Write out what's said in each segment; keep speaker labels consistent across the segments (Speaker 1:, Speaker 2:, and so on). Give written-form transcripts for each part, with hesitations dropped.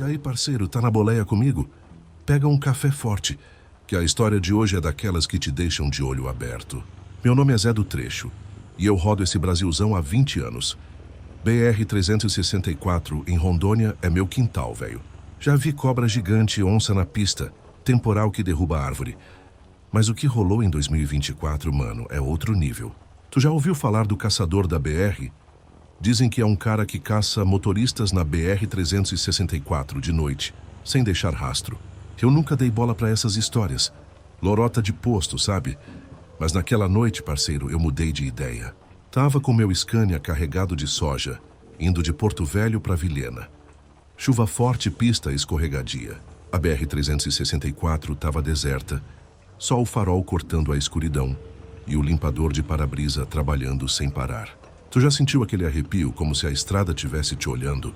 Speaker 1: Que aí, parceiro, tá na boleia comigo? Pega um café forte, que a história de hoje é daquelas que te deixam de olho aberto. Meu nome é Zé do Trecho, e eu rodo esse Brasilzão há 20 anos. BR-364 em Rondônia é meu quintal, velho. Já vi cobra gigante e onça na pista, temporal que derruba árvore. Mas o que rolou em 2024, mano, é outro nível. Tu já ouviu falar do caçador da BR? Dizem que é um cara que caça motoristas na BR-364 de noite, sem deixar rastro. Eu nunca dei bola pra essas histórias. Lorota de posto, sabe? Mas naquela noite, parceiro, eu mudei de ideia. Tava com meu Scania carregado de soja, indo de Porto Velho pra Vilhena. Chuva forte, pista escorregadia. A BR-364 tava deserta, só o farol cortando a escuridão e o limpador de para-brisa trabalhando sem parar. Tu já sentiu aquele arrepio como se a estrada tivesse te olhando?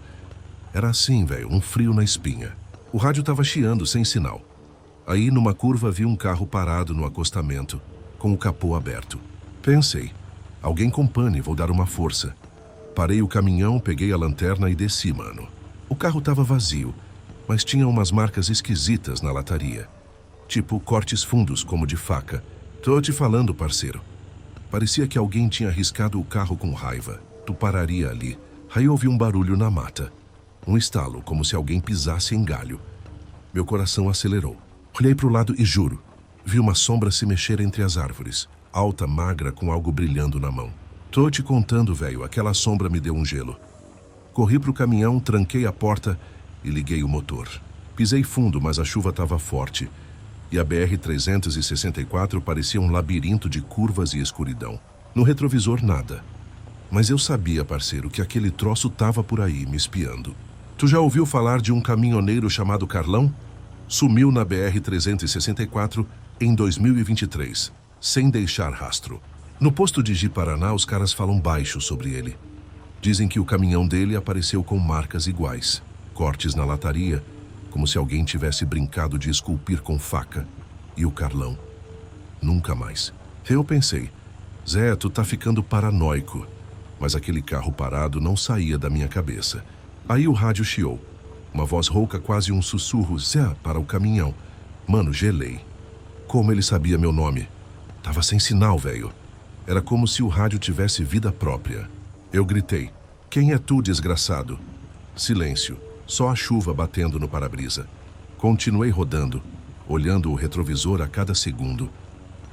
Speaker 1: Era assim, velho, um frio na espinha. O rádio tava chiando sem sinal. Aí, numa curva, vi um carro parado no acostamento, com o capô aberto. Pensei, alguém com pane, vou dar uma força. Parei o caminhão, peguei a lanterna e desci, mano. O carro tava vazio, mas tinha umas marcas esquisitas na lataria. Tipo cortes fundos, como de faca. Tô te falando, parceiro. Parecia que alguém tinha riscado o carro com raiva. Tu pararia ali. Aí ouvi um barulho na mata. Um estalo, como se alguém pisasse em galho. Meu coração acelerou. Olhei pro lado e juro, vi uma sombra se mexer entre as árvores. Alta, magra, com algo brilhando na mão. Tô te contando, velho, aquela sombra me deu um gelo. Corri pro caminhão, tranquei a porta e liguei o motor. Pisei fundo, mas a chuva estava forte. E a BR-364 parecia um labirinto de curvas e escuridão. No retrovisor, nada. Mas eu sabia, parceiro, que aquele troço tava por aí, me espiando. Tu já ouviu falar de um caminhoneiro chamado Carlão? Sumiu na BR-364 em 2023, sem deixar rastro. No posto de Ji-Paraná, os caras falam baixo sobre ele. Dizem que o caminhão dele apareceu com marcas iguais, cortes na lataria, como se alguém tivesse brincado de esculpir com faca. E o Carlão? Nunca mais. Eu pensei, Zé, tu tá ficando paranoico. Mas aquele carro parado não saía da minha cabeça. Aí o rádio chiou. Uma voz rouca, quase um sussurro. Zé, para o caminhão. Mano, gelei. Como ele sabia meu nome? Tava sem sinal, velho. Era como se o rádio tivesse vida própria. Eu gritei. Quem é tu, desgraçado? Silêncio. Só a chuva batendo no para-brisa. Continuei rodando, olhando o retrovisor a cada segundo,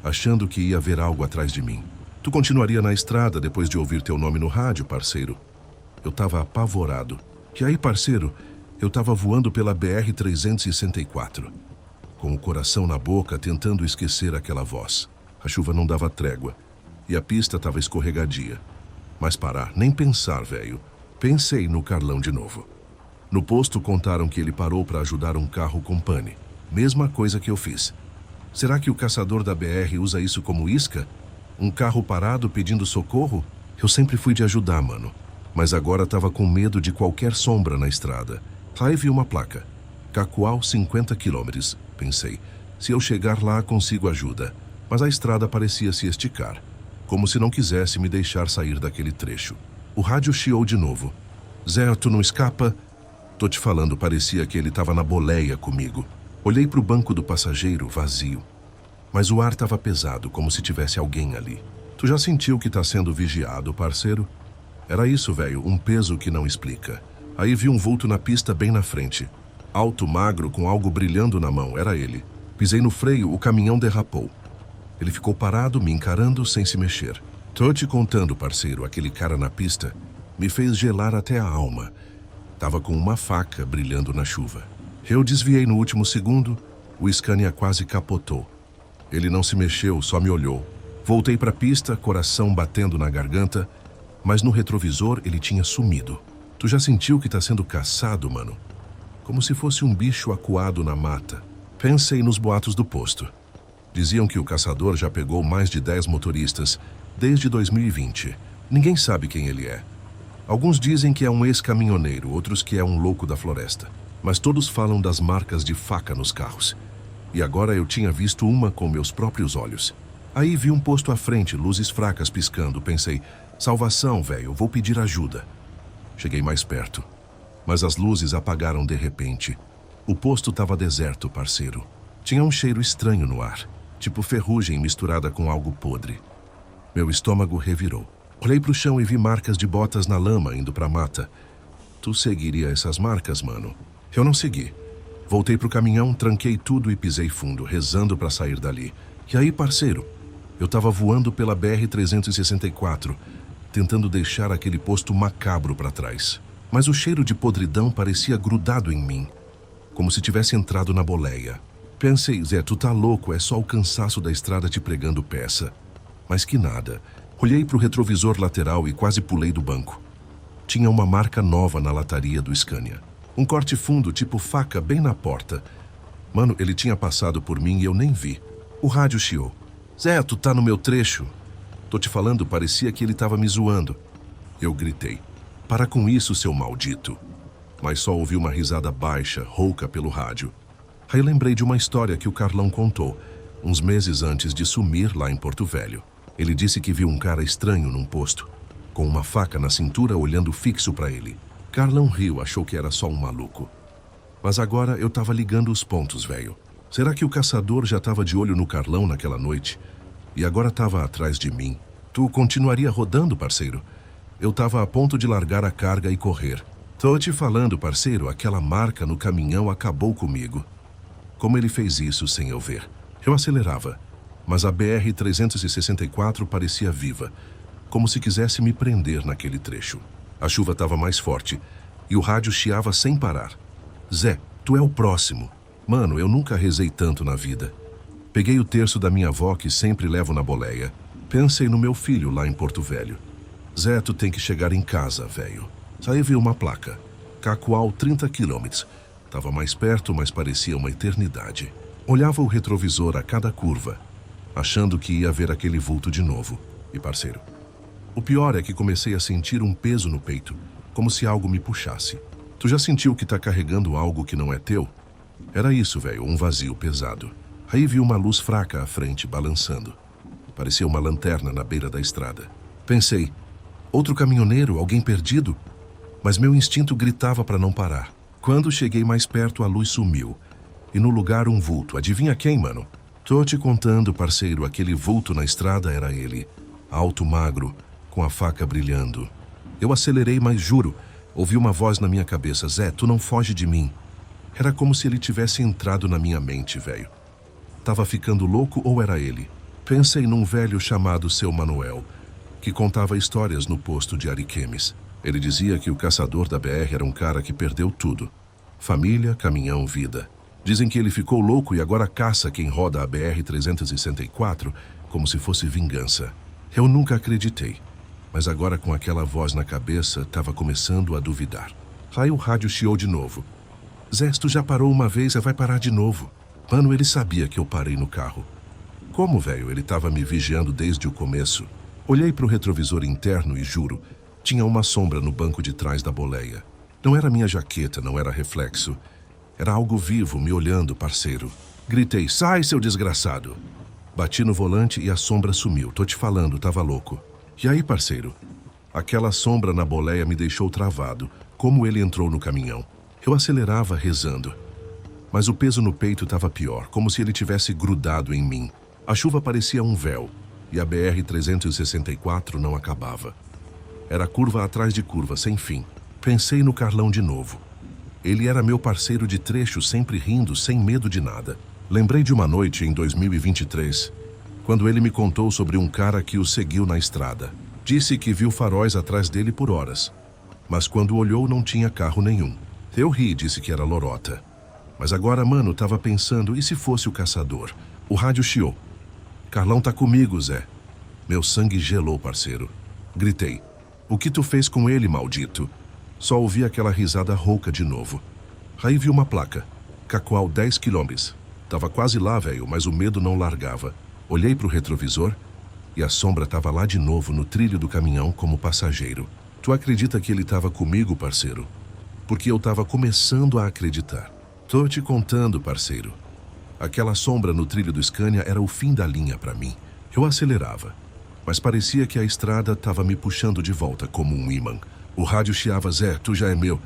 Speaker 1: achando que ia ver algo atrás de mim. Tu continuaria na estrada depois de ouvir teu nome no rádio, parceiro? Eu tava apavorado. E aí, parceiro, eu tava voando pela BR-364, com o coração na boca, tentando esquecer aquela voz. A chuva não dava trégua, e a pista tava escorregadia. Mas parar, nem pensar, velho. Pensei no Carlão de novo. No posto contaram que ele parou para ajudar um carro com pane. Mesma coisa que eu fiz. Será que o caçador da BR usa isso como isca? Um carro parado pedindo socorro? Eu sempre fui de ajudar, mano. Mas agora tava com medo de qualquer sombra na estrada. Aí vi uma placa. Cacoal 50 km. Pensei, se eu chegar lá consigo ajuda. Mas a estrada parecia se esticar, como se não quisesse me deixar sair daquele trecho. O rádio chiou de novo. Zé, tu não escapa? Tô te falando, parecia que ele tava na boleia comigo. Olhei pro banco do passageiro, vazio. Mas o ar tava pesado, como se tivesse alguém ali. Tu já sentiu que tá sendo vigiado, parceiro? Era isso, velho, um peso que não explica. Aí vi um vulto na pista bem na frente. Alto, magro, com algo brilhando na mão, era ele. Pisei no freio, o caminhão derrapou. Ele ficou parado, me encarando, sem se mexer. Tô te contando, parceiro, aquele cara na pista me fez gelar até a alma. Tava com uma faca brilhando na chuva. Eu desviei no último segundo, o Scania quase capotou. Ele não se mexeu, só me olhou. Voltei pra pista, coração batendo na garganta, mas no retrovisor ele tinha sumido. Tu já sentiu que tá sendo caçado, mano? Como se fosse um bicho acuado na mata. Pensei nos boatos do posto. Diziam que o caçador já pegou mais de 10 motoristas desde 2020. Ninguém sabe quem ele é. Alguns dizem que é um ex-caminhoneiro, outros que é um louco da floresta. Mas todos falam das marcas de faca nos carros. E agora eu tinha visto uma com meus próprios olhos. Aí vi um posto à frente, luzes fracas piscando. Pensei, salvação, velho, vou pedir ajuda. Cheguei mais perto. Mas as luzes apagaram de repente. O posto estava deserto, parceiro. Tinha um cheiro estranho no ar, tipo ferrugem misturada com algo podre. Meu estômago revirou. Olhei pro chão e vi marcas de botas na lama indo pra mata. Tu seguiria essas marcas, mano? Eu não segui. Voltei pro caminhão, tranquei tudo e pisei fundo, rezando pra sair dali. E aí, parceiro? Eu tava voando pela BR-364, tentando deixar aquele posto macabro pra trás. Mas o cheiro de podridão parecia grudado em mim, como se tivesse entrado na boleia. Pensei, Zé, tu tá louco, é só o cansaço da estrada te pregando peça. Mas que nada. Olhei pro retrovisor lateral e quase pulei do banco. Tinha uma marca nova na lataria do Scania. Um corte fundo, tipo faca, bem na porta. Mano, ele tinha passado por mim e eu nem vi. O rádio chiou. Zé, tu tá no meu trecho? Tô te falando, parecia que ele tava me zoando. Eu gritei. Para com isso, seu maldito. Mas só ouvi uma risada baixa, rouca pelo rádio. Aí lembrei de uma história que o Carlão contou, uns meses antes de sumir lá em Porto Velho. Ele disse que viu um cara estranho num posto, com uma faca na cintura olhando fixo para ele. Carlão riu, achou que era só um maluco. Mas agora eu tava ligando os pontos, velho. Será que o caçador já tava de olho no Carlão naquela noite? E agora tava atrás de mim? Tu continuaria rodando, parceiro? Eu tava a ponto de largar a carga e correr. Tô te falando, parceiro, aquela marca no caminhão acabou comigo. Como ele fez isso sem eu ver? Eu acelerava, mas a BR-364 parecia viva, como se quisesse me prender naquele trecho. A chuva estava mais forte e o rádio chiava sem parar. Zé, tu é o próximo. Mano, eu nunca rezei tanto na vida. Peguei o terço da minha avó que sempre levo na boleia. Pensei no meu filho lá em Porto Velho. Zé, tu tem que chegar em casa, velho. Aí vi uma placa. Cacoal 30 quilômetros. Tava mais perto, mas parecia uma eternidade. Olhava o retrovisor a cada curva, achando que ia ver aquele vulto de novo. E, parceiro, o pior é que comecei a sentir um peso no peito, como se algo me puxasse. Tu já sentiu que tá carregando algo que não é teu? Era isso, velho, um vazio pesado. Aí vi uma luz fraca à frente, balançando. Parecia uma lanterna na beira da estrada. Pensei, outro caminhoneiro, alguém perdido? Mas meu instinto gritava para não parar. Quando cheguei mais perto, a luz sumiu. E no lugar um vulto. Adivinha quem, mano? Tô te contando, parceiro, aquele vulto na estrada era ele. Alto, magro, com a faca brilhando. Eu acelerei, mas juro, ouvi uma voz na minha cabeça. Zé, tu não foge de mim. Era como se ele tivesse entrado na minha mente, velho. Tava ficando louco ou era ele? Pensei num velho chamado Seu Manuel, que contava histórias no posto de Ariquemes. Ele dizia que o caçador da BR era um cara que perdeu tudo. Família, caminhão, vida. Dizem que ele ficou louco e agora caça quem roda a BR-364 como se fosse vingança. Eu nunca acreditei, mas agora com aquela voz na cabeça, estava começando a duvidar. Aí o rádio chiou de novo. Zé, tu já parou uma vez, vai parar de novo. Mano, ele sabia que eu parei no carro. Como, velho? Ele estava me vigiando desde o começo. Olhei para o retrovisor interno e juro, tinha uma sombra no banco de trás da boleia. Não era minha jaqueta, não era reflexo. Era algo vivo me olhando, parceiro. Gritei, sai, seu desgraçado. Bati no volante e a sombra sumiu. Tô te falando, tava louco. E aí, parceiro? Aquela sombra na boleia me deixou travado, como ele entrou no caminhão. Eu acelerava, rezando. Mas o peso no peito estava pior, como se ele tivesse grudado em mim. A chuva parecia um véu, e a BR-364 não acabava. Era curva atrás de curva, sem fim. Pensei no Carlão de novo. Ele era meu parceiro de trecho, sempre rindo, sem medo de nada. Lembrei de uma noite em 2023, quando ele me contou sobre um cara que o seguiu na estrada. Disse que viu faróis atrás dele por horas, mas quando olhou não tinha carro nenhum. Eu ri e disse que era lorota. Mas agora, mano, tava pensando, e se fosse o caçador? O rádio chiou. Carlão tá comigo, Zé. Meu sangue gelou, parceiro. Gritei. O que tu fez com ele, maldito? Só ouvi aquela risada rouca de novo. Aí vi uma placa. Cacoal 10 quilômetros. Tava quase lá, velho, mas o medo não largava. Olhei pro retrovisor e a sombra tava lá de novo no trilho do caminhão como passageiro. Tu acredita que ele tava comigo, parceiro? Porque eu tava começando a acreditar. Tô te contando, parceiro. Aquela sombra no trilho do Scania era o fim da linha pra mim. Eu acelerava, mas parecia que a estrada tava me puxando de volta como um ímã. O rádio chiava, Zé, tu já é meu.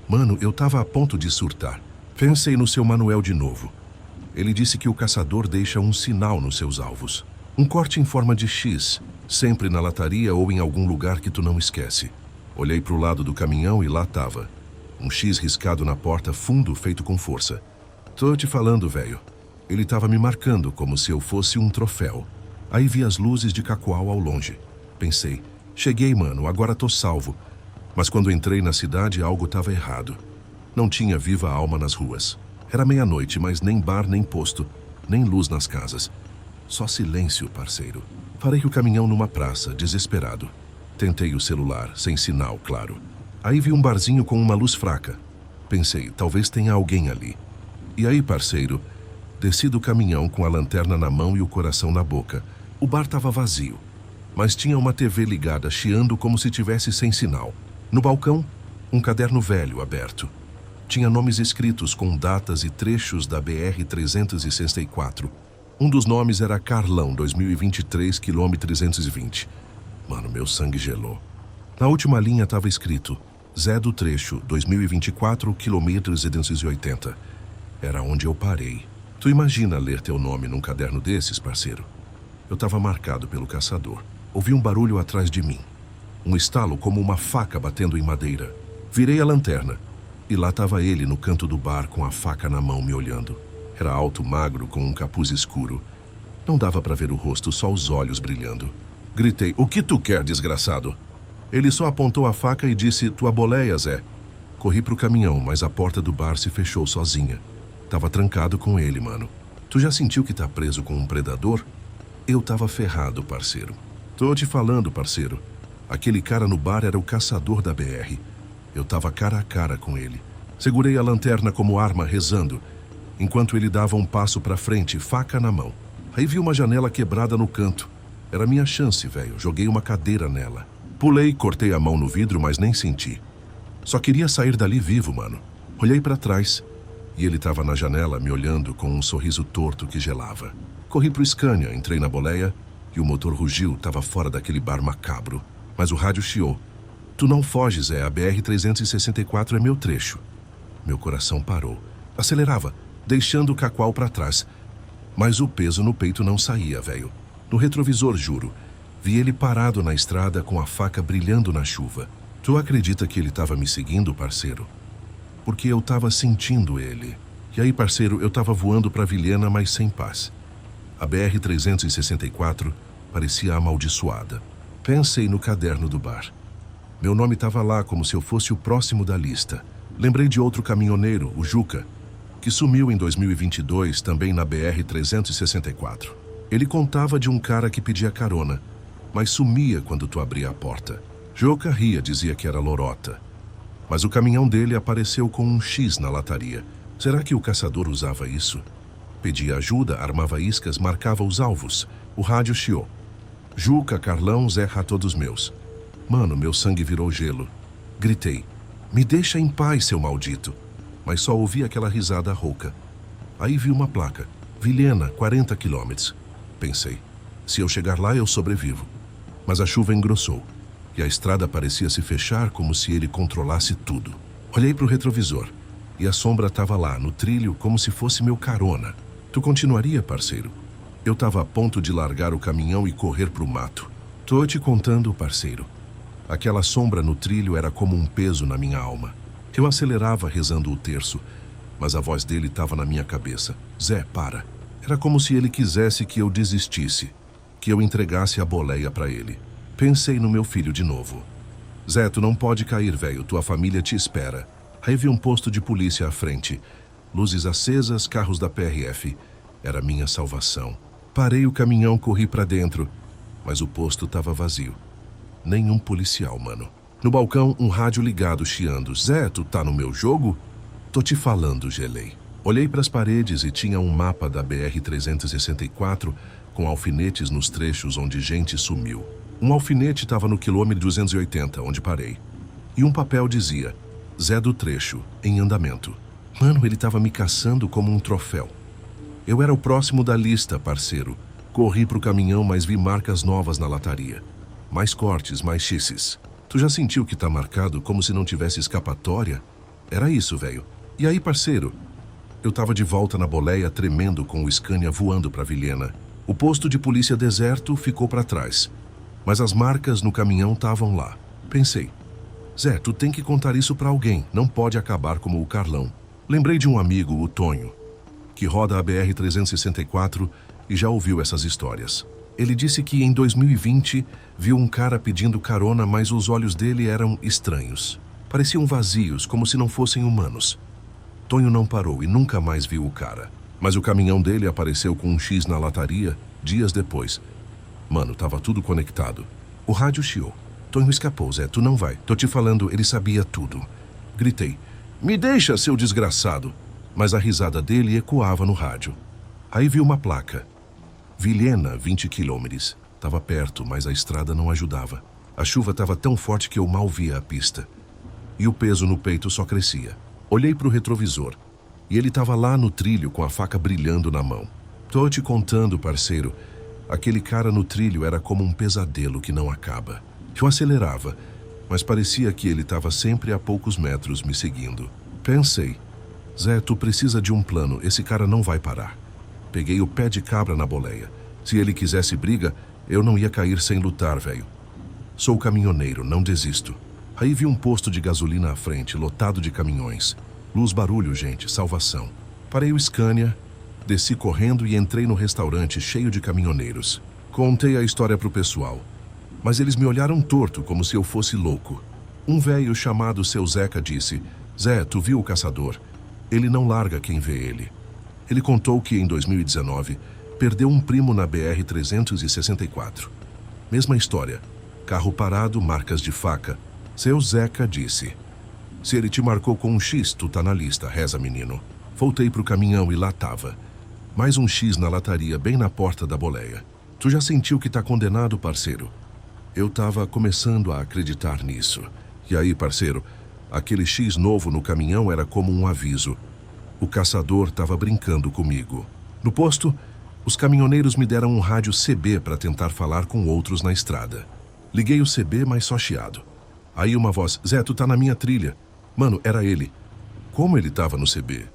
Speaker 1: Mano, eu tava a ponto de surtar. Pensei no seu Manuel de novo. Ele disse que o caçador deixa um sinal nos seus alvos. Um corte em forma de X, sempre na lataria ou em algum lugar que tu não esquece. Olhei pro lado do caminhão e lá tava. Um X riscado na porta, fundo, feito com força. Tô te falando, velho. Ele tava me marcando como se eu fosse um troféu. Aí vi as luzes de Cacoal ao longe. Pensei, cheguei, mano, agora tô salvo. Mas quando entrei na cidade, algo tava errado. Não tinha viva alma nas ruas. Era meia-noite, mas nem bar, nem posto, nem luz nas casas. Só silêncio, parceiro. Parei o caminhão numa praça, desesperado. Tentei o celular, sem sinal, claro. Aí vi um barzinho com uma luz fraca. Pensei, talvez tenha alguém ali. E aí, parceiro, desci do caminhão com a lanterna na mão e o coração na boca. O bar tava vazio, mas tinha uma TV ligada, chiando como se tivesse sem sinal. No balcão, um caderno velho aberto. Tinha nomes escritos com datas e trechos da BR-364. Um dos nomes era Carlão, 2023, quilômetro 320. Mano, meu sangue gelou. Na última linha estava escrito Zé do Trecho, 2024, quilômetro 280. Era onde eu parei. Tu imagina ler teu nome num caderno desses, parceiro? Eu estava marcado pelo caçador. Ouvi um barulho atrás de mim. Um estalo como uma faca batendo em madeira. Virei a lanterna. E lá estava ele no canto do bar com a faca na mão me olhando. Era alto, magro, com um capuz escuro. Não dava para ver o rosto, só os olhos brilhando. Gritei, o que tu quer, desgraçado? Ele só apontou a faca e disse, tua boleia, Zé. Corri pro caminhão, mas a porta do bar se fechou sozinha. Tava trancado com ele, mano. Tu já sentiu que tá preso com um predador? Eu tava ferrado, parceiro. Tô te falando, parceiro. Aquele cara no bar era o caçador da BR. Eu tava cara a cara com ele. Segurei a lanterna como arma, rezando, enquanto ele dava um passo pra frente, faca na mão. Aí vi uma janela quebrada no canto. Era minha chance, velho. Joguei uma cadeira nela. Pulei, cortei a mão no vidro, mas nem senti. Só queria sair dali vivo, mano. Olhei pra trás e ele tava na janela me olhando com um sorriso torto que gelava. Corri pro Scania, entrei na boleia e o motor rugiu, tava fora daquele bar macabro. Mas o rádio chiou. Tu não foges, a BR-364 é meu trecho. Meu coração parou. Acelerava, deixando o Cacoal pra trás. Mas o peso no peito não saía, velho. No retrovisor, juro. Vi ele parado na estrada com a faca brilhando na chuva. Tu acredita que ele tava me seguindo, parceiro? Porque eu tava sentindo ele. E aí, parceiro, eu tava voando pra Vilhena, mas sem paz. A BR-364 parecia amaldiçoada. Pensei no caderno do bar. Meu nome tava lá como se eu fosse o próximo da lista. Lembrei de outro caminhoneiro, o Juca, que sumiu em 2022 também na BR-364. Ele contava de um cara que pedia carona, mas sumia quando tu abria a porta. Juca ria, dizia que era lorota. Mas o caminhão dele apareceu com um X na lataria. Será que o caçador usava isso? Pedia ajuda, armava iscas, marcava os alvos. O rádio chiou. Juca, Carlão, Zé, todos meus. Mano, meu sangue virou gelo. Gritei. Me deixa em paz, seu maldito. Mas só ouvi aquela risada rouca. Aí vi uma placa. Vilhena, 40 quilômetros. Pensei. Se eu chegar lá, eu sobrevivo. Mas a chuva engrossou. E a estrada parecia se fechar como se ele controlasse tudo. Olhei pro retrovisor. E a sombra estava lá, no trilho, como se fosse meu carona. Tu continuaria, parceiro? Eu estava a ponto de largar o caminhão e correr pro mato. Tô te contando, parceiro. Aquela sombra no trilho era como um peso na minha alma. Eu acelerava rezando o terço, mas a voz dele estava na minha cabeça. Zé, para. Era como se ele quisesse que eu desistisse, que eu entregasse a boleia para ele. Pensei no meu filho de novo. Zé, tu não pode cair, velho. Tua família te espera. Aí vi um posto de polícia à frente. Luzes acesas, carros da PRF. Era minha salvação. Parei o caminhão, corri para dentro, mas o posto estava vazio. Nenhum policial, mano. No balcão, um rádio ligado, chiando. Zé, tu tá no meu jogo? Tô te falando, gelei. Olhei para as paredes e tinha um mapa da BR-364 com alfinetes nos trechos onde gente sumiu. Um alfinete estava no quilômetro 280, onde parei. E um papel dizia, Zé do Trecho, em andamento. Mano, ele estava me caçando como um troféu. Eu era o próximo da lista, parceiro. Corri pro caminhão, mas vi marcas novas na lataria. Mais cortes, mais xisses. Tu já sentiu que tá marcado como se não tivesse escapatória? Era isso, velho. E aí, parceiro? Eu tava de volta na boleia, tremendo com o Scania voando pra Vilhena. O posto de polícia deserto ficou pra trás. Mas as marcas no caminhão estavam lá. Pensei, Zé, tu tem que contar isso pra alguém. Não pode acabar como o Carlão. Lembrei de um amigo, o Tonho, que roda a BR-364 e já ouviu essas histórias. Ele disse que em 2020 viu um cara pedindo carona, mas os olhos dele eram estranhos. Pareciam vazios, como se não fossem humanos. Tonho não parou e nunca mais viu o cara. Mas o caminhão dele apareceu com um X na lataria dias depois. Mano, tava tudo conectado. O rádio chiou. Tonho escapou, Zé, tu não vai. Tô te falando, ele sabia tudo. Gritei, me deixa, seu desgraçado. Mas a risada dele ecoava no rádio. Aí vi uma placa. Vilhena, 20 quilômetros. Tava perto, mas a estrada não ajudava. A chuva tava tão forte que eu mal via a pista. E o peso no peito só crescia. Olhei pro retrovisor. E ele tava lá no trilho com a faca brilhando na mão. Tô te contando, parceiro. Aquele cara no trilho era como um pesadelo que não acaba. Eu acelerava, mas parecia que ele tava sempre a poucos metros me seguindo. Pensei, Zé, tu precisa de um plano, esse cara não vai parar. Peguei o pé de cabra na boleia. Se ele quisesse briga, eu não ia cair sem lutar, velho. Sou caminhoneiro, não desisto. Aí vi um posto de gasolina à frente, lotado de caminhões. Luz, barulho, gente, salvação. Parei o Scania, desci correndo e entrei no restaurante cheio de caminhoneiros. Contei a história pro pessoal, mas eles me olharam torto, como se eu fosse louco. Um velho chamado Seu Zeca disse, Zé, tu viu o caçador? Ele não larga quem vê ele. Ele contou que em 2019 perdeu um primo na BR-364. Mesma história. Carro parado, marcas de faca. Seu Zeca disse, se ele te marcou com um X, tu tá na lista, reza menino. Voltei pro caminhão e lá tava. Mais um X na lataria, bem na porta da boleia. Tu já sentiu que tá condenado, parceiro? Eu tava começando a acreditar nisso. E aí, parceiro, aquele X novo no caminhão era como um aviso. O caçador tava brincando comigo. No posto, os caminhoneiros me deram um rádio CB para tentar falar com outros na estrada. Liguei o CB, mas só chiado. Aí uma voz, Zé, tu tá na minha trilha. Mano, era ele. Como ele tava no CB?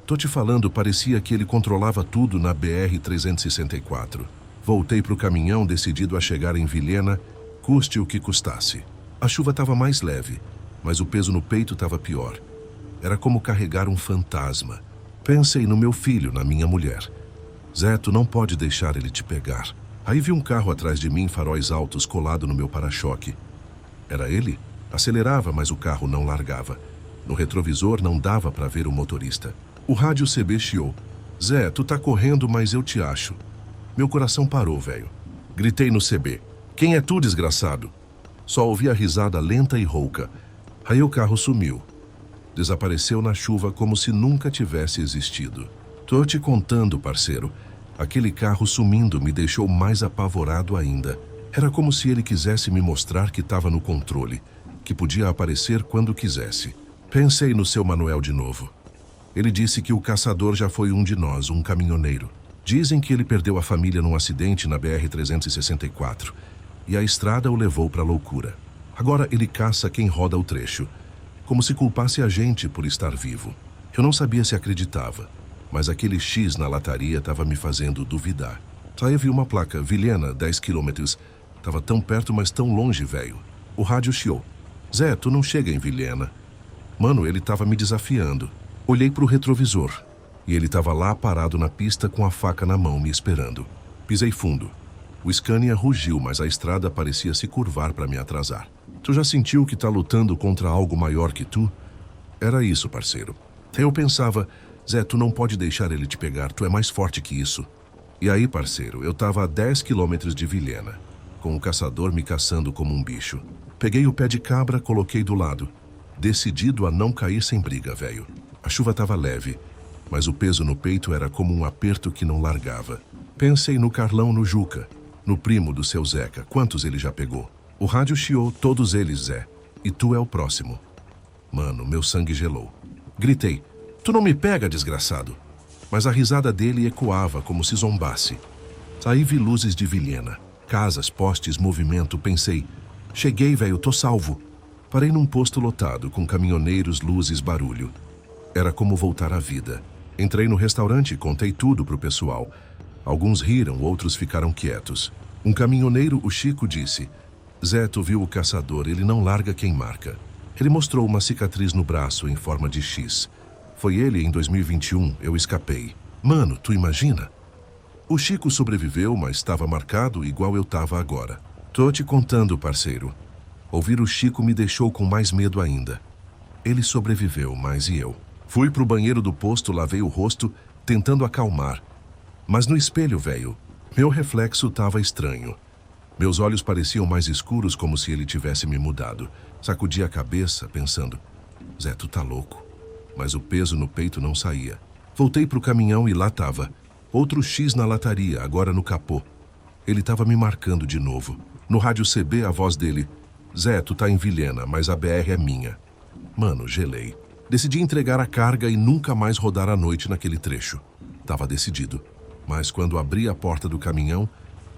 Speaker 1: Tô te falando, parecia que ele controlava tudo na BR-364. Voltei pro caminhão, decidido a chegar em Vilhena, custe o que custasse. A chuva tava mais leve, mas o peso no peito tava pior. Era como carregar um fantasma. Pensei no meu filho, na minha mulher. Zé, tu não pode deixar ele te pegar. Aí vi um carro atrás de mim, faróis altos, colado no meu para-choque. Era ele? Acelerava, mas o carro não largava. No retrovisor não dava para ver o motorista. O rádio CB chiou. Zé, tu tá correndo, mas eu te acho. Meu coração parou, velho. Gritei no CB. Quem é tu, desgraçado? Só ouvi a risada lenta e rouca. Aí o carro sumiu. Desapareceu na chuva como se nunca tivesse existido. Tô te contando, parceiro. Aquele carro sumindo me deixou mais apavorado ainda. Era como se ele quisesse me mostrar que estava no controle, que podia aparecer quando quisesse. Pensei no seu Manuel de novo. Ele disse que o caçador já foi um de nós, um caminhoneiro. Dizem que ele perdeu a família num acidente na BR-364 e a estrada o levou para a loucura. Agora ele caça quem roda o trecho, como se culpasse a gente por estar vivo. Eu não sabia se acreditava, mas aquele X na lataria estava me fazendo duvidar. Aí vi uma placa, Vilhena, 10 quilômetros. Tava tão perto, mas tão longe, velho. O rádio chiou. Zé, tu não chega em Vilhena. Mano, ele tava me desafiando. Olhei pro retrovisor e ele tava lá parado na pista com a faca na mão me esperando. Pisei fundo. O Scania rugiu, mas a estrada parecia se curvar para me atrasar. Tu já sentiu que tá lutando contra algo maior que tu? Era isso, parceiro. Eu pensava, Zé, tu não pode deixar ele te pegar, tu é mais forte que isso. E aí, parceiro, eu tava a 10 quilômetros de Vilhena, com o caçador me caçando como um bicho. Peguei o pé de cabra, coloquei do lado, decidido a não cair sem briga, velho. A chuva tava leve, mas o peso no peito era como um aperto que não largava. Pensei no Carlão no Juca, no primo do seu Zeca. Quantos ele já pegou? O rádio chiou, todos eles, Zé. E tu é o próximo. Mano, meu sangue gelou. Gritei, tu não me pega, desgraçado. Mas a risada dele ecoava como se zombasse. Aí vi luzes de Vilhena, casas, postes, movimento. Pensei, cheguei, velho, tô salvo. Parei num posto lotado, com caminhoneiros, luzes, barulho. Era como voltar à vida. Entrei no restaurante e contei tudo pro pessoal. Alguns riram, outros ficaram quietos. Um caminhoneiro, o Chico, disse: Zé, tu viu o caçador, ele não larga quem marca. Ele mostrou uma cicatriz no braço em forma de X. Foi ele em 2021, eu escapei. Mano, tu imagina? O Chico sobreviveu, mas estava marcado igual eu tava agora. Tô te contando, parceiro. Ouvir o Chico me deixou com mais medo ainda. Ele sobreviveu, mas e eu? Fui pro banheiro do posto, lavei o rosto, tentando acalmar. Mas no espelho, velho, meu reflexo tava estranho. Meus olhos pareciam mais escuros, como se ele tivesse me mudado. Sacudi a cabeça, pensando: Zé, tu tá louco. Mas o peso no peito não saía. Voltei pro caminhão e lá tava. Outro X na lataria, agora no capô. Ele tava me marcando de novo. No rádio CB, a voz dele: Zé, tu tá em Vilhena, mas a BR é minha. Mano, gelei. Decidi entregar a carga e nunca mais rodar à noite naquele trecho. Tava decidido. Mas quando abri a porta do caminhão,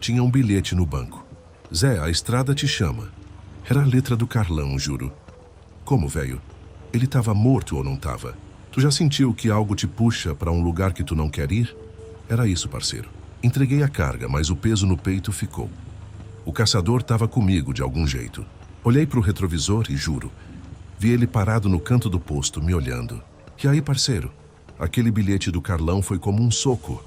Speaker 1: tinha um bilhete no banco. Zé, a estrada te chama. Era a letra do Carlão, juro. Como, velho? Ele tava morto ou não tava? Tu já sentiu que algo te puxa pra um lugar que tu não quer ir? Era isso, parceiro. Entreguei a carga, mas o peso no peito ficou. O caçador tava comigo de algum jeito. Olhei pro retrovisor e juro, vi ele parado no canto do posto, me olhando. E aí, parceiro? Aquele bilhete do Carlão foi como um soco.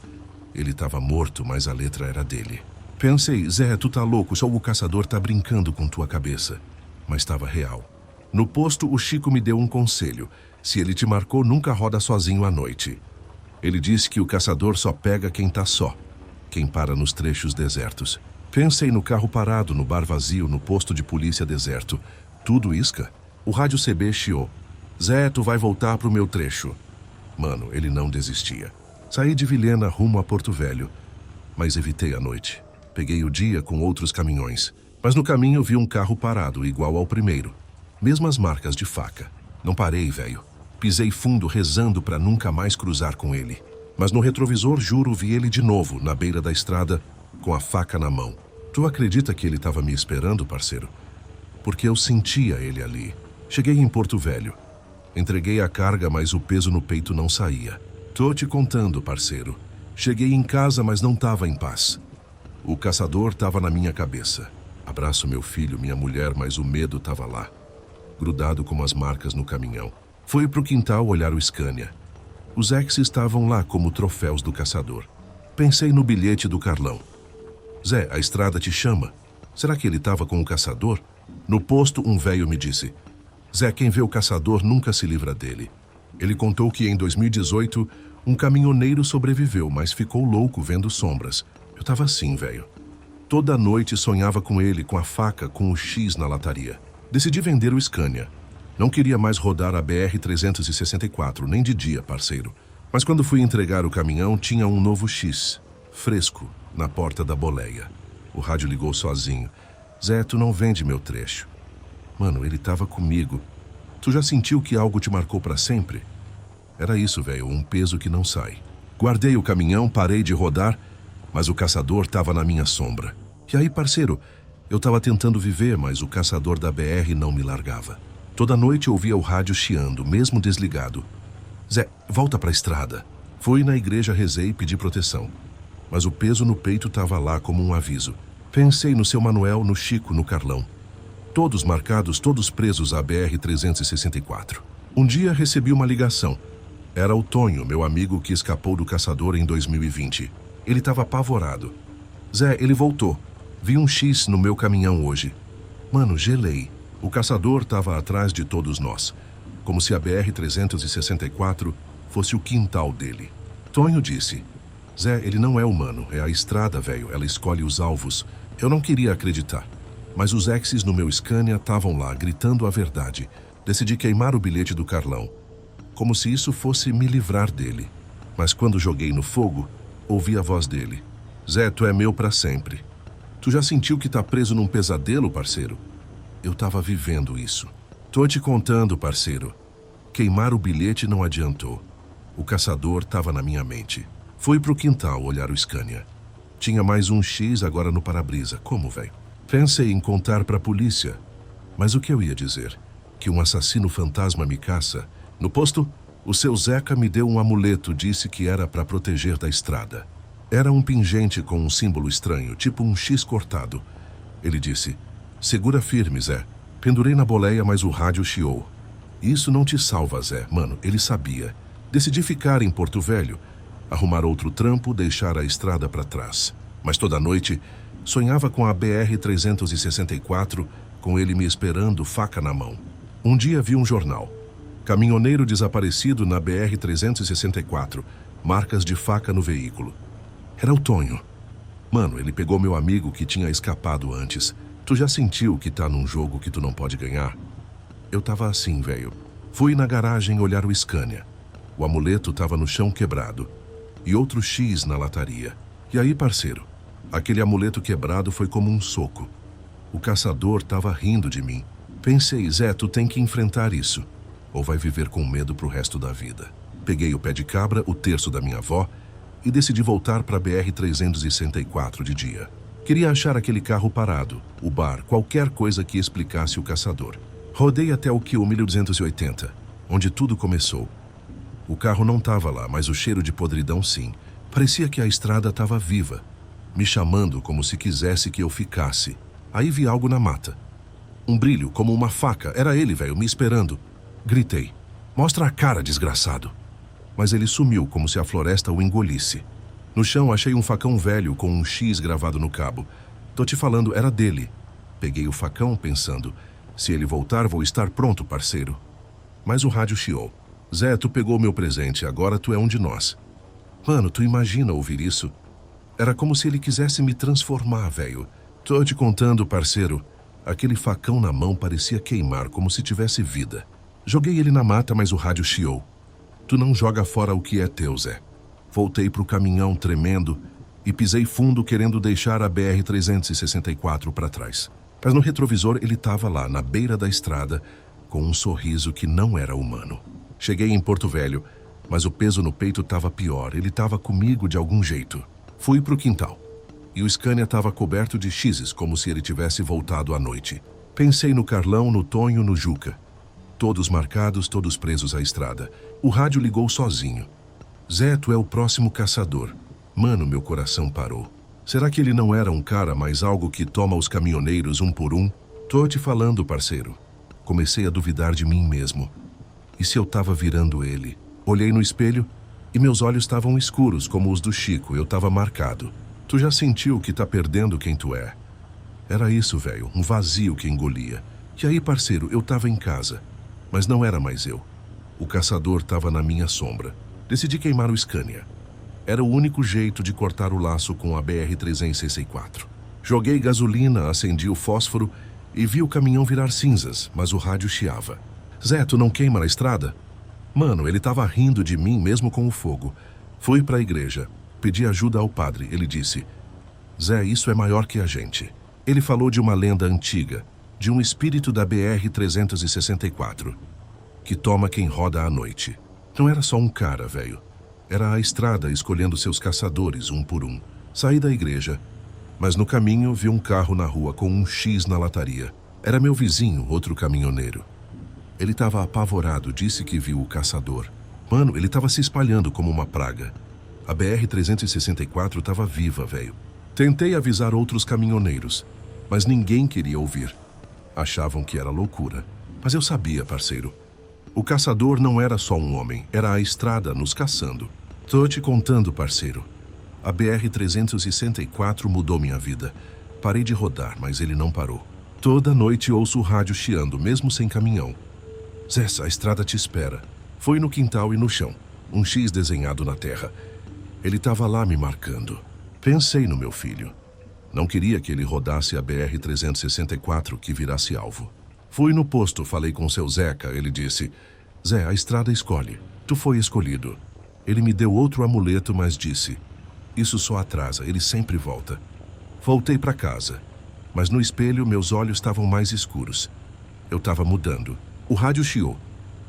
Speaker 1: Ele tava morto, mas a letra era dele. Pensei: Zé, tu tá louco, só o caçador tá brincando com tua cabeça. Mas estava real. No posto, o Chico me deu um conselho. Se ele te marcou, nunca roda sozinho à noite. Ele disse que o caçador só pega quem tá só, quem para nos trechos desertos. Pensei no carro parado, no bar vazio, no posto de polícia deserto. Tudo isca. O rádio CB chiou: Zé, tu vai voltar pro meu trecho. Mano, ele não desistia. Saí de Vilhena rumo a Porto Velho, mas evitei a noite. Peguei o dia com outros caminhões, mas no caminho vi um carro parado, igual ao primeiro. Mesmas marcas de faca. Não parei, velho. Pisei fundo, rezando pra nunca mais cruzar com ele. Mas no retrovisor, juro, vi ele de novo, na beira da estrada, com a faca na mão. Tu acredita que ele tava me esperando, parceiro? Porque eu sentia ele ali. Cheguei em Porto Velho. Entreguei a carga, mas o peso no peito não saía. Tô te contando, parceiro. Cheguei em casa, mas não tava em paz. O caçador tava na minha cabeça. Abraço meu filho, minha mulher, mas o medo tava lá, grudado como as marcas no caminhão. Fui pro quintal olhar o Scania. Os ex estavam lá como troféus do caçador. Pensei no bilhete do Carlão. Zé, a estrada te chama. Será que ele tava com o caçador? No posto, um velho me disse: Zé, quem vê o caçador nunca se livra dele. Ele contou que em 2018, um caminhoneiro sobreviveu, mas ficou louco vendo sombras. Eu tava assim, velho. Toda noite sonhava com ele, com a faca, com o X na lataria. Decidi vender o Scania. Não queria mais rodar a BR-364, nem de dia, parceiro. Mas quando fui entregar o caminhão, tinha um novo X, fresco, na porta da boleia. O rádio ligou sozinho. Zé, tu não vende meu trecho. Mano, ele tava comigo. Tu já sentiu que algo te marcou pra sempre? Era isso, velho, um peso que não sai. Guardei o caminhão, parei de rodar, mas o caçador tava na minha sombra. E aí, parceiro, eu tava tentando viver, mas o caçador da BR não me largava. Toda noite eu ouvia o rádio chiando, mesmo desligado. Zé, volta pra estrada. Fui na igreja, rezei e pedi proteção. Mas o peso no peito tava lá como um aviso. Pensei no seu Manuel, no Chico, no Carlão. Todos marcados, todos presos à BR-364. Um dia recebi uma ligação. Era o Tonho, meu amigo que escapou do caçador em 2020. Ele estava apavorado. Zé, ele voltou. Vi um X no meu caminhão hoje. Mano, gelei. O caçador estava atrás de todos nós. Como se a BR-364 fosse o quintal dele. Tonho disse: Zé, ele não é humano, é a estrada, velho. Ela escolhe os alvos. Eu não queria acreditar. Mas os exes no meu Scania estavam lá, gritando a verdade. Decidi queimar o bilhete do Carlão, como se isso fosse me livrar dele. Mas quando joguei no fogo, ouvi a voz dele: Zé, tu é meu pra sempre. Tu já sentiu que tá preso num pesadelo, parceiro? Eu tava vivendo isso. Tô te contando, parceiro. Queimar o bilhete não adiantou. O caçador tava na minha mente. Fui pro quintal olhar o Scania. Tinha mais um X agora no para-brisa. Como, velho? Pensei em contar pra polícia. Mas o que eu ia dizer? que um assassino fantasma me caça. No posto, o seu Zeca me deu um amuleto, disse que era para proteger da estrada. Era um pingente com um símbolo estranho, tipo um X cortado. Ele disse, segura firme, Zé. Pendurei na boleia, mas o rádio chiou. Isso não te salva, Zé. Mano, ele sabia. Decidi ficar em Porto Velho, arrumar outro trampo, deixar a estrada para trás. Mas toda noite, sonhava com a BR-364, com ele me esperando, faca na mão. Um dia vi um jornal. Caminhoneiro desaparecido na BR-364, marcas de faca no veículo. Era o Tonho. Mano, ele pegou meu amigo que tinha escapado antes. Tu já sentiu que tá num jogo que tu não pode ganhar? Eu tava assim, velho. Fui na garagem olhar o Scania. O amuleto tava no chão quebrado. E outro X na lataria. E aí, parceiro, aquele amuleto quebrado foi como um soco. O caçador tava rindo de mim. Pensei, Zé, tu tem que enfrentar isso, ou vai viver com medo pro resto da vida. Peguei o pé de cabra, o terço da minha avó, e decidi voltar pra BR-364 de dia. Queria achar aquele carro parado, o bar, qualquer coisa que explicasse o caçador. Rodei até o quilômetro 280, onde tudo começou. O carro não tava lá, mas o cheiro de podridão sim. Parecia que a estrada tava viva, me chamando como se quisesse que eu ficasse. Aí vi algo na mata. Um brilho, como uma faca. Era ele, velho, me esperando. Gritei. Mostra a cara, desgraçado. Mas ele sumiu, como se a floresta o engolisse. No chão, achei um facão velho com um X gravado no cabo. Tô te falando, era dele. Peguei o facão, pensando, se ele voltar, vou estar pronto, parceiro. Mas o rádio chiou. Zé, tu pegou meu presente, agora tu é um de nós. Mano, tu imagina ouvir isso? Era como se ele quisesse me transformar, velho. Tô te contando, parceiro. Aquele facão na mão parecia queimar, como se tivesse vida. Joguei ele na mata, mas o rádio chiou. Tu não joga fora o que é teu, Zé. Voltei pro caminhão tremendo e pisei fundo querendo deixar a BR-364 para trás. Mas no retrovisor ele tava lá, na beira da estrada, com um sorriso que não era humano. Cheguei em Porto Velho, mas o peso no peito tava pior. Ele tava comigo de algum jeito. Fui pro quintal. E o Scania estava coberto de X's, como se ele tivesse voltado à noite. Pensei no Carlão, no Tonho, no Juca. Todos marcados, todos presos à estrada. O rádio ligou sozinho. Zé, tu é o próximo caçador. Mano, meu coração parou. Será que ele não era um cara, mas algo que toma os caminhoneiros um por um? Tô te falando, parceiro. Comecei a duvidar de mim mesmo. E se eu tava virando ele? Olhei no espelho e meus olhos estavam escuros, como os do Chico. Eu tava marcado. Tu já sentiu que tá perdendo quem tu é? Era isso, velho, um vazio que engolia. E aí, parceiro, eu tava em casa, mas não era mais eu. O caçador tava na minha sombra. Decidi queimar o Scania. Era o único jeito de cortar o laço com a BR-364. Joguei gasolina, acendi o fósforo e vi o caminhão virar cinzas, mas o rádio chiava. Zé, tu não queima na estrada? Mano, ele tava rindo de mim mesmo com o fogo. Fui pra igreja. Pedi ajuda ao padre. Ele disse, Zé, isso é maior que a gente. Ele falou de uma lenda antiga, de um espírito da BR-364, que toma quem roda à noite. Não era só um cara, velho. Era a estrada escolhendo seus caçadores, um por um. Saí da igreja, mas no caminho vi um carro na rua com um X na lataria. Era meu vizinho, outro caminhoneiro. Ele estava apavorado, disse que viu o caçador. Mano, ele estava se espalhando como uma praga. A BR-364 estava viva, velho. Tentei avisar outros caminhoneiros, mas ninguém queria ouvir. Achavam que era loucura. Mas eu sabia, parceiro. O caçador não era só um homem, era a estrada nos caçando. Tô te contando, parceiro. A BR-364 mudou minha vida. Parei de rodar, mas ele não parou. Toda noite ouço o rádio chiando, mesmo sem caminhão. Zé, a estrada te espera. Foi no quintal e no chão. Um X desenhado na terra. Ele estava lá me marcando. Pensei no meu filho. Não queria que ele rodasse a BR-364, que virasse alvo. Fui no posto, falei com seu Zeca. Ele disse, Zé, a estrada escolhe. Tu foi escolhido. Ele me deu outro amuleto, mas disse, isso só atrasa, ele sempre volta. Voltei para casa, mas no espelho meus olhos estavam mais escuros. Eu estava mudando. O rádio chiou.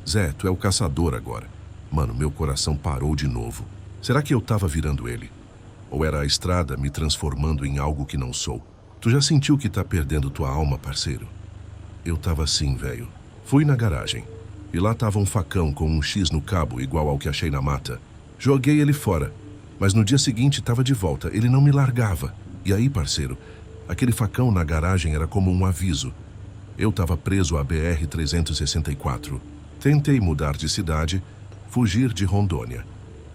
Speaker 1: Zé, tu é o caçador agora. Mano, meu coração parou de novo. Será que eu estava virando ele? Ou era a estrada me transformando em algo que não sou? Tu já sentiu que tá perdendo tua alma, parceiro? Eu tava assim, velho. Fui na garagem. E lá estava um facão com um X no cabo igual ao que achei na mata. Joguei ele fora. Mas no dia seguinte estava de volta. Ele não me largava. E aí, parceiro, aquele facão na garagem era como um aviso. Eu estava preso à BR-364. Tentei mudar de cidade, fugir de Rondônia.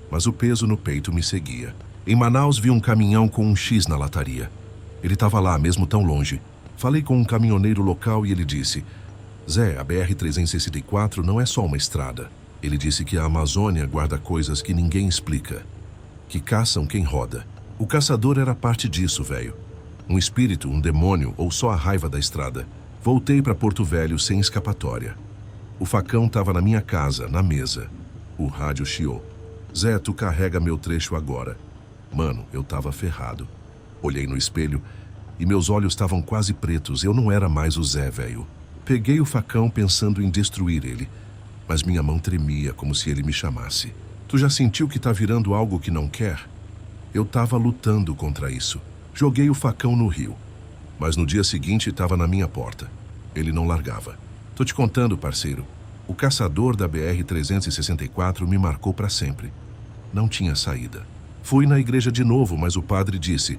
Speaker 1: Mas o peso no peito me seguia. Em Manaus vi um caminhão com um X na lataria. Ele estava lá, mesmo tão longe. Falei com um caminhoneiro local e ele disse: Zé, a BR-364 não é só uma estrada. Ele disse que a Amazônia guarda coisas que ninguém explica. Que caçam quem roda. O caçador era parte disso, velho. Um espírito, um demônio ou só a raiva da estrada. Voltei para Porto Velho sem escapatória. O facão estava na minha casa, na mesa. O rádio chiou. Zé, tu carrega meu trecho agora. Mano, eu tava ferrado. Olhei no espelho e meus olhos estavam quase pretos. Eu não era mais o Zé, velho. Peguei o facão pensando em destruir ele, mas minha mão tremia como se ele me chamasse. Tu já sentiu que tá virando algo que não quer? Eu tava lutando contra isso. Joguei o facão no rio, mas no dia seguinte estava na minha porta. Ele não largava. Tô te contando, parceiro. O caçador da BR-364 me marcou para sempre. Não tinha saída. Fui na igreja de novo, mas o padre disse: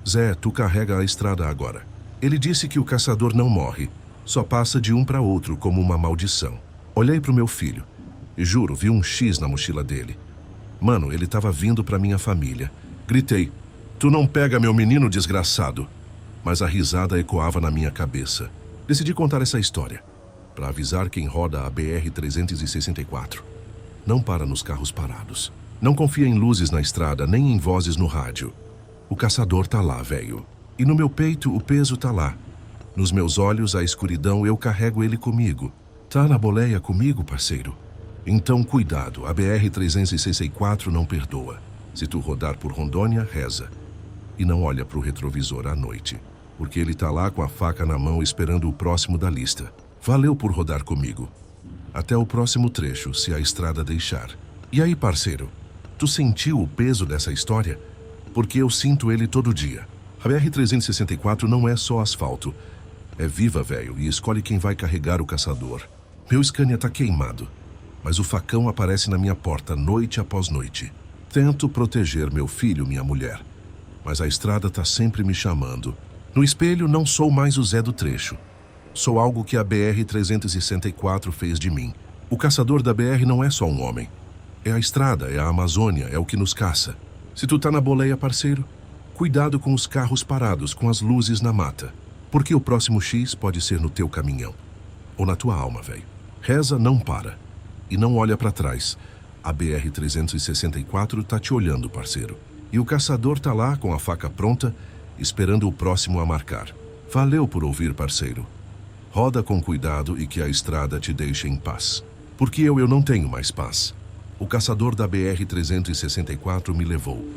Speaker 1: Zé, tu carrega a estrada agora. Ele disse que o caçador não morre, só passa de um para outro como uma maldição. Olhei pro meu filho e juro, vi um X na mochila dele. Mano, ele tava vindo pra minha família. Gritei: tu não pega meu menino, desgraçado. Mas a risada ecoava na minha cabeça. Decidi contar essa história para avisar quem roda a BR-364. Não para nos carros parados. Não confia em luzes na estrada, nem em vozes no rádio. O caçador tá lá, velho. E no meu peito, o peso tá lá. Nos meus olhos, a escuridão, eu carrego ele comigo. Tá na boleia comigo, parceiro? Então, cuidado, a BR-364 não perdoa. Se tu rodar por Rondônia, reza. E não olha pro retrovisor à noite, porque ele tá lá com a faca na mão esperando o próximo da lista. Valeu por rodar comigo. Até o próximo trecho, se a estrada deixar. E aí, parceiro, tu sentiu o peso dessa história? Porque eu sinto ele todo dia. A BR-364 não é só asfalto. É viva, velho, e escolhe quem vai carregar o caçador. Meu Scania tá queimado, mas o facão aparece na minha porta noite após noite. Tento proteger meu filho, minha mulher, mas a estrada tá sempre me chamando. No espelho, não sou mais o Zé do trecho. Sou algo que a BR-364 fez de mim. O caçador da BR não é só um homem. É a estrada, é a Amazônia, é o que nos caça. Se tu tá na boleia, parceiro, cuidado com os carros parados, com as luzes na mata. Porque o próximo X pode ser no teu caminhão. Ou na tua alma, velho. Reza, não para. E não olha pra trás. A BR-364 tá te olhando, parceiro. E o caçador tá lá com a faca pronta, esperando o próximo a marcar. Valeu por ouvir, parceiro. Roda com cuidado e que a estrada te deixe em paz. Porque eu não tenho mais paz. O caçador da BR-364 me levou.